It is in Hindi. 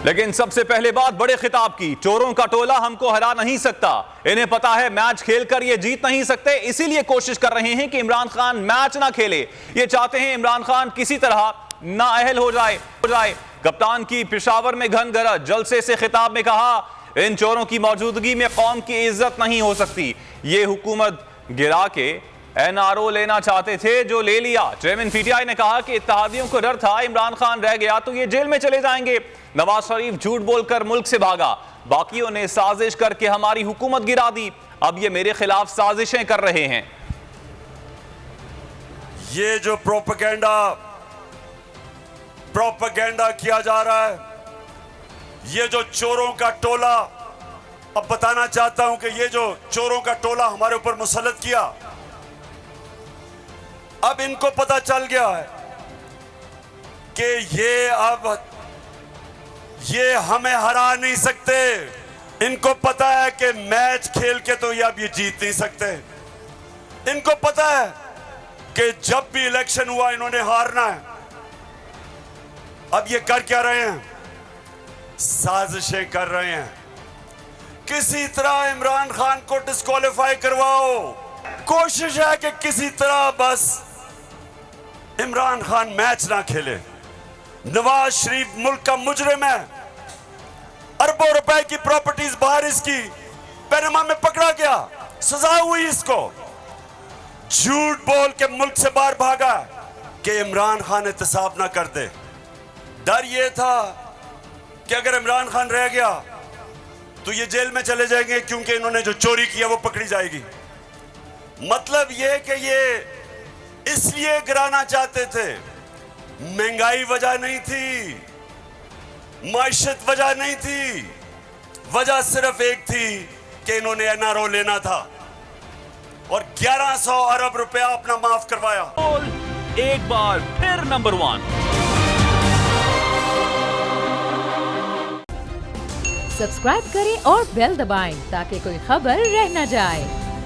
लेकिन सबसे पहले बात बड़े खिताब की। चोरों का टोला हमको हरा नहीं सकता। इन्हें पता है मैच खेलकर ये जीत नहीं सकते, इसीलिए कोशिश कर रहे हैं कि इमरान खान मैच ना खेले। ये चाहते हैं इमरान खान किसी तरह नाअहल हो जाए। कप्तान की पेशावर में घन गरज, जलसे से खिताब में कहा, इन चोरों की मौजूदगी में कौम की इज्जत नहीं हो सकती। ये हुकूमत गिरा के एनआरओ लेना चाहते थे, जो ले लिया। चेयरमैन पीटीआई ने कहा कि इत्तेहादियों को डर था इमरान खान रह गया तो ये जेल में चले जाएंगे। नवाज शरीफ झूठ बोलकर मुल्क से भागा, बाकियों ने साजिश करके हमारी हुकूमत गिरा दी। अब ये मेरे खिलाफ साजिशें कर रहे हैं। ये जो प्रोपेगेंडा किया जा रहा है, ये जो चोरों का टोला, अब बताना चाहता हूं कि ये जो चोरों का टोला हमारे ऊपर मुसल्लत किया, अब इनको पता चल गया है कि ये हमें हरा नहीं सकते। इनको पता है कि मैच खेल के तो ये अब ये जीत नहीं सकते। इनको पता है कि जब भी इलेक्शन हुआ इन्होंने हारना है। अब ये कर क्या रहे हैं? साजिशें कर रहे हैं। किसी तरह इमरान खान को डिस्क्वालीफाई करवाओ। कोशिश है कि किसी तरह बस इमरान खान मैच ना खेले। नवाज शरीफ मुल्क का मुजरिम है। अरबों रुपए की प्रॉपर्टीज बाहर इसकी पैनामा में पकड़ा गया, सजा हुई इसको। झूठ बोल के मुल्क से बाहर भागा कि इमरान खान एहतसाब ना कर दे। डर ये था कि अगर इमरान खान रह गया तो ये जेल में चले जाएंगे, क्योंकि इन्होंने जो चोरी किया वो पकड़ी जाएगी। मतलब ये कि ये इसलिए गिराना चाहते थे। महंगाई वजह नहीं थी, माइशत वजह नहीं थी, वजह सिर्फ एक थी कि इन्होंने एनआरओ लेना था और 1100 अरब रुपया अपना माफ करवाया। एक बार फिर नंबर 1। सब्सक्राइब करें और बेल दबाएं ताकि कोई खबर रह न जाए।